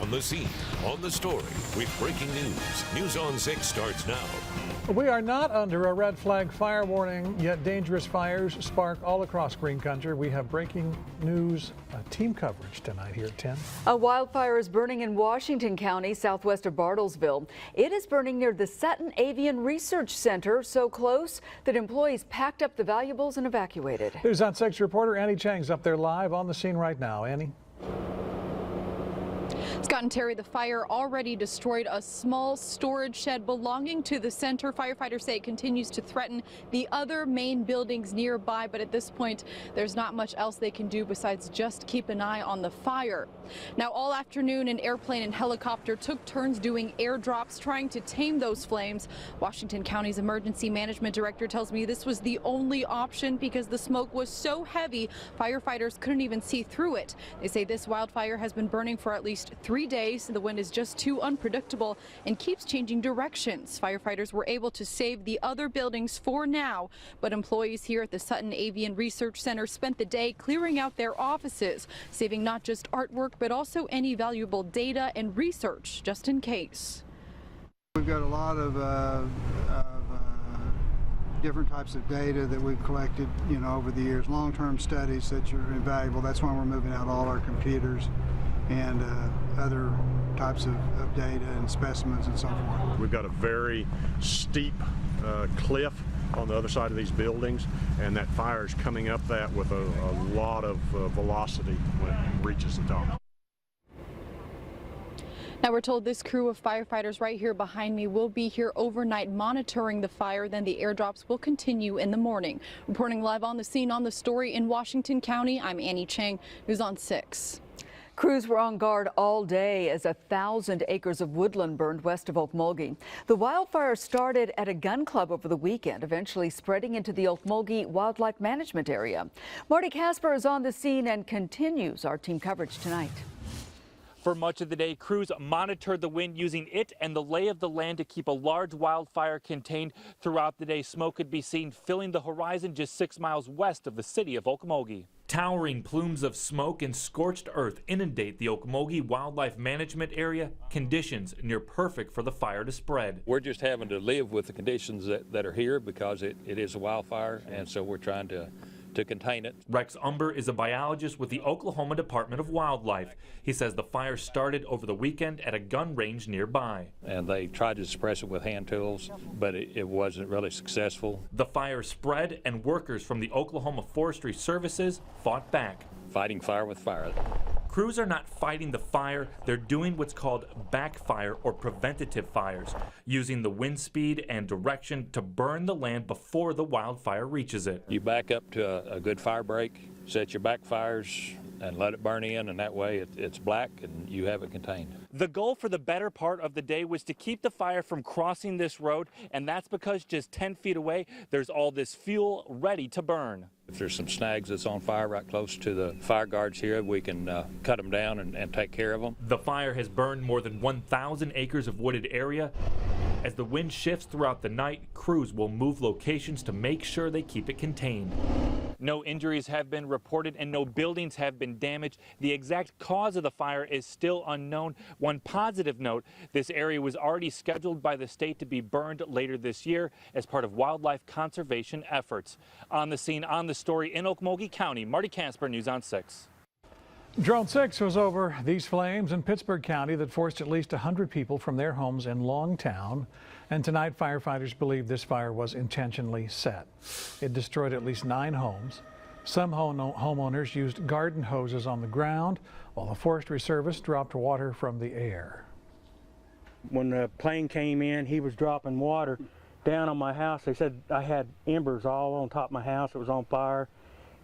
On the scene, on the story, with breaking news. News on 6 starts now. We are not under a red flag fire warning, yet dangerous fires spark all across Green Country. We have breaking news team coverage tonight here at 10. A wildfire is burning in Washington County, southwest of Bartlesville. It is burning near the Sutton Avian Research Center, so close that employees packed up the valuables and evacuated. News on 6 reporter Annie Chang's up there live on the scene right now. Annie. Scott and Terry, the fire already destroyed a small storage shed belonging to the center. Firefighters say it continues to threaten the other main buildings nearby, but at this point, there's not much else they can do besides just keep an eye on the fire. Now, all afternoon, an airplane and helicopter took turns doing airdrops, trying to tame those flames. Washington County's emergency management director tells me this was the only option because the smoke was so heavy, firefighters couldn't even see through it. They say this wildfire has been burning for at least 3 days. The wind is just too unpredictable and keeps changing directions. Firefighters were able to save the other buildings for now, but employees here at the Sutton Avian Research Center spent the day clearing out their offices, saving not just artwork, but also any valuable data and research just in case. We've got a lot of different types of data that we've collected, over the years, long-term studies that are invaluable. That's why we're moving out all our computers and other types of data and specimens and so forth. We've got a very steep cliff on the other side of these buildings, and that fire is coming up that with a lot of velocity when it reaches the top. Now we're told this crew of firefighters right here behind me will be here overnight monitoring the fire. Then the airdrops will continue in the morning. Reporting live on the scene on the story in Washington County, I'm Annie Chang, News on 6. Crews were on guard all day as 1,000 acres of woodland burned west of Okmulgee. The wildfire started at a gun club over the weekend, eventually spreading into the Okmulgee Wildlife Management Area. Marty Casper is on the scene and continues our team coverage tonight. For much of the day, crews monitored the wind using it and the lay of the land to keep a large wildfire contained. Throughout the day, smoke could be seen filling the horizon just 6 miles west of the city of Okmulgee. Towering plumes of smoke and scorched earth inundate the Okmulgee Wildlife Management Area, conditions near perfect for the fire to spread. We're just having to live with the conditions that are here because it is a wildfire, and so we're trying to contain it. Rex Umber is a biologist with the Oklahoma Department of Wildlife. He says the fire started over the weekend at a gun range nearby. And they tried to suppress it with hand tools, but it wasn't really successful. The fire spread and workers from the Oklahoma Forestry Services fought back. Fighting fire with fire. Crews are not fighting the fire, they're doing what's called backfire or preventative fires, using the wind speed and direction to burn the land before the wildfire reaches it. You back up to a good fire break, set your backfires, and let it burn in, and that way it's black and you have it contained. The goal for the better part of the day was to keep the fire from crossing this road, and that's because just 10 feet away, there's all this fuel ready to burn. If there's some snags that's on fire right close to the fire guards here, we can cut them down and take care of them. The fire has burned more than 1,000 acres of wooded area. As the wind shifts throughout the night, crews will move locations to make sure they keep it contained. No injuries have been reported and no buildings have been damaged. The exact cause of the fire is still unknown. One positive note, this area was already scheduled by the state to be burned later this year as part of wildlife conservation efforts. On the scene, on the story in Okmulgee County, Marty Casper, News on 6. Drone 6 was over these flames in Pittsburgh County that forced at least 100 people from their homes in Longtown. And tonight, firefighters believe this fire was intentionally set. It destroyed at least 9 homes. Some homeowners used garden hoses on the ground, while the Forestry Service dropped water from the air. When the plane came in, he was dropping water down on my house. They said I had embers all on top of my house. It was on fire.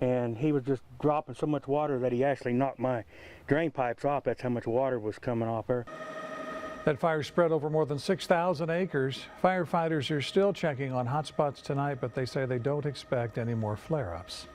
And he was just dropping so much water that he actually knocked my drain pipes off. That's how much water was coming off there. That fire spread over more than 6,000 acres. Firefighters are still checking on hotspots tonight, but they say they don't expect any more flare-ups.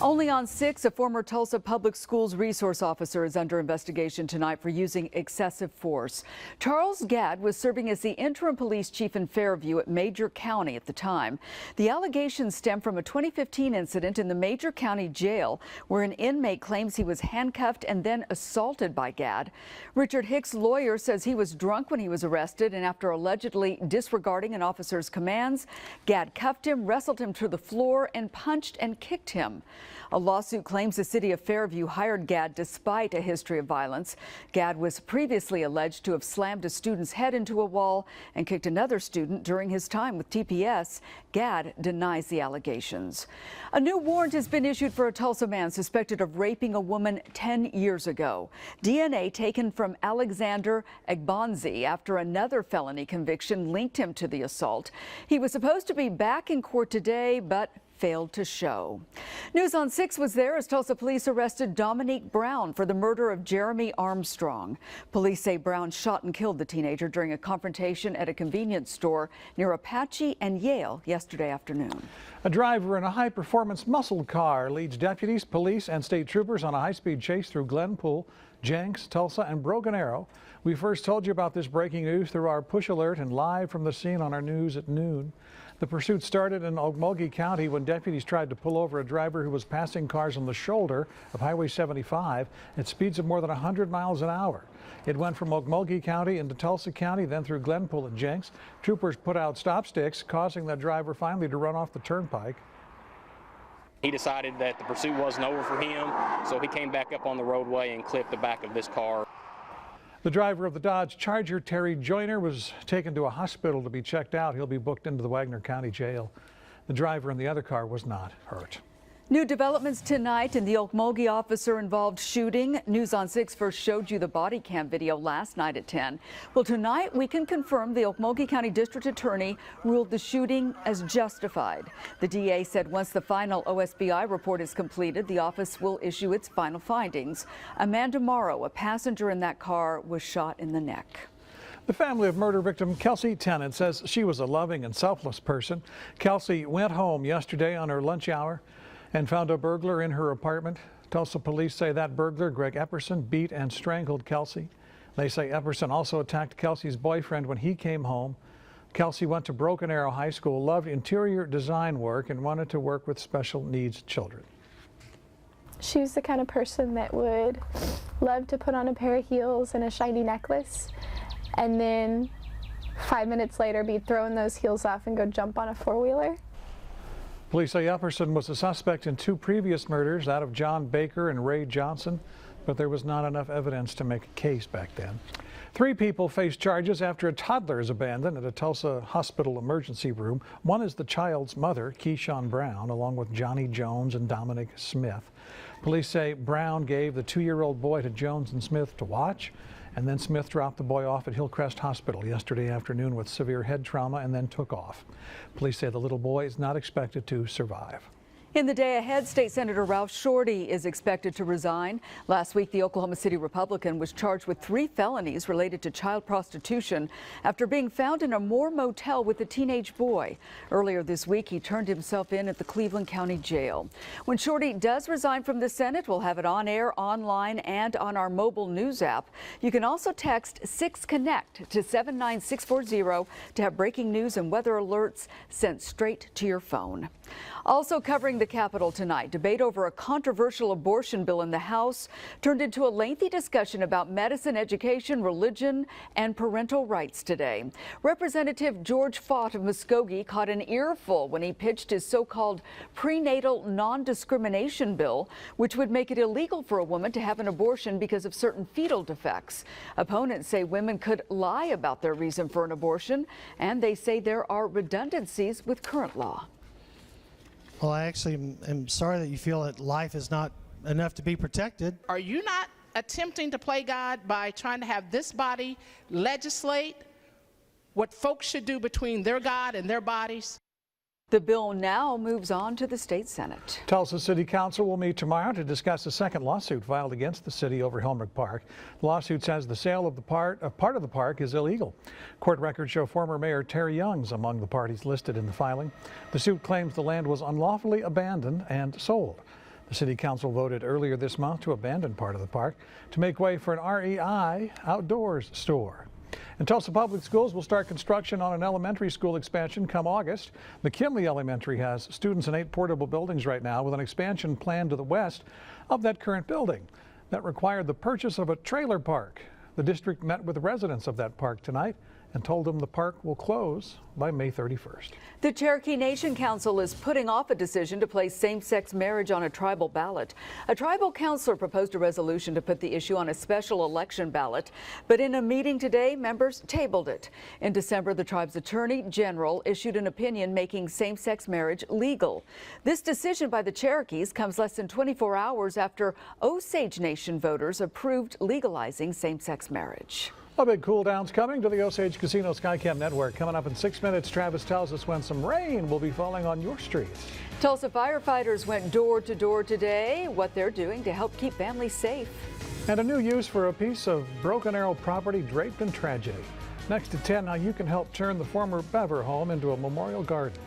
Only on 6, a former Tulsa Public Schools resource officer is under investigation tonight for using excessive force. Charles Gadd was serving as the interim police chief in Fairview at Major County at the time. The allegations stem from a 2015 incident in the Major County jail where an inmate claims he was handcuffed and then assaulted by Gadd. Richard Hicks' lawyer says he was drunk when he was arrested, and after allegedly disregarding an officer's commands, Gadd cuffed him, wrestled him to the floor, and punched and kicked him. A lawsuit claims the city of Fairview hired Gadd despite a history of violence. Gadd was previously alleged to have slammed a student's head into a wall and kicked another student during his time with TPS. Gadd denies the allegations. A new warrant has been issued for a Tulsa man suspected of raping a woman 10 years ago. DNA taken from Alexander Agbanzi after another felony conviction linked him to the assault. He was supposed to be back in court today, but failed to show. News on 6 was there as Tulsa police arrested Dominique Brown for the murder of Jeremy Armstrong. Police say Brown shot and killed the teenager during a confrontation at a convenience store near Apache and Yale yesterday afternoon. A driver in a high-performance muscle car leads deputies, police, and state troopers on a high-speed chase through Glenpool, Jenks, Tulsa, and Broken Arrow. We first told you about this breaking news through our push alert and live from the scene on our news at noon. The pursuit started in Okmulgee County when deputies tried to pull over a driver who was passing cars on the shoulder of Highway 75 at speeds of more than 100 miles an hour. It went from Okmulgee County into Tulsa County, then through Glenpool and Jenks. Troopers put out stop sticks, causing the driver finally to run off the turnpike. He decided that the pursuit wasn't over for him, so he came back up on the roadway and clipped the back of this car. The driver of the Dodge Charger, Terry Joyner, was taken to a hospital to be checked out. He'll be booked into the Wagner County Jail. The driver in the other car was not hurt. New developments tonight in the Okmulgee officer-involved shooting. News on 6 first showed you the body cam video last night at 10. Well, tonight we can confirm the Okmulgee County District Attorney ruled the shooting as justified. The DA said once the final OSBI report is completed, the office will issue its final findings. Amanda Morrow, a passenger in that car, was shot in the neck. The family of murder victim Kelsey Tennant says she was a loving and selfless person. Kelsey went home yesterday on her lunch hour and found a burglar in her apartment. Tulsa police say that burglar, Greg Epperson, beat and strangled Kelsey. They say Epperson also attacked Kelsey's boyfriend when he came home. Kelsey went to Broken Arrow High School, loved interior design work, and wanted to work with special needs children. She was the kind of person that would love to put on a pair of heels and a shiny necklace, and then 5 minutes later be throwing those heels off and go jump on a four-wheeler. Police say Epperson was a suspect in 2 previous murders, that of John Baker and Ray Johnson, but there was not enough evidence to make a case back then. 3 people face charges after a toddler is abandoned at a Tulsa hospital emergency room. One is the child's mother, Keyshawn Brown, along with Johnny Jones and Dominic Smith. Police say Brown gave the 2-year-old boy to Jones and Smith to watch, and then Smith dropped the boy off at Hillcrest Hospital yesterday afternoon with severe head trauma and then took off. Police say the little boy is not expected to survive. In the day ahead, State Senator Ralph Shorty is expected to resign. Last week, the Oklahoma City Republican was charged with 3 felonies related to child prostitution after being found in a Moore motel with a teenage boy. Earlier this week, he turned himself in at the Cleveland County Jail. When Shorty does resign from the Senate, we'll have it on air, online, and on our mobile news app. You can also text 6CONNECT to 79640 to have breaking news and weather alerts sent straight to your phone. Also covering the Capitol tonight, debate over a controversial abortion bill in the House turned into a lengthy discussion about medicine, education, religion, and parental rights today. Representative George Fott of Muskogee caught an earful when he pitched his so-called prenatal non-discrimination bill, which would make it illegal for a woman to have an abortion because of certain fetal defects. Opponents say women could lie about their reason for an abortion, and they say there are redundancies with current law. Well, I actually am sorry that you feel that life is not enough to be protected. Are you not attempting to play God by trying to have this body legislate what folks should do between their God and their bodies? The bill now moves on to the state Senate. Tulsa City Council will meet tomorrow to discuss a second lawsuit filed against the city over Helmrich Park. The lawsuit says the sale of part of the park is illegal. Court records show former Mayor Terry Young's among the parties listed in the filing. The suit claims the land was unlawfully abandoned and sold. The The City Council voted earlier this month to abandon part of the park to make way for an REI outdoors store. And Tulsa Public Schools will start construction on an elementary school expansion come August. McKinley Elementary has students in 8 portable buildings right now, with an expansion planned to the west of that current building. That required the purchase of a trailer park. The district met with residents of that park tonight and told them the park will close by May 31st. The Cherokee Nation Council is putting off a decision to place same-sex marriage on a tribal ballot. A tribal councilor proposed a resolution to put the issue on a special election ballot, but in a meeting today, members tabled it. In December, the tribe's attorney general issued an opinion making same-sex marriage legal. This decision by the Cherokees comes less than 24 hours after Osage Nation voters approved legalizing same-sex marriage. A big cool down's coming to the Osage Casino Skycam network. Coming up in 6 minutes, Travis tells us when some rain will be falling on your streets. Tulsa firefighters went door to door today, what they're doing to help keep families safe. And a new use for a piece of Broken Arrow property draped in tragedy. Next at 10, how you can help turn the former Bever home into a memorial garden.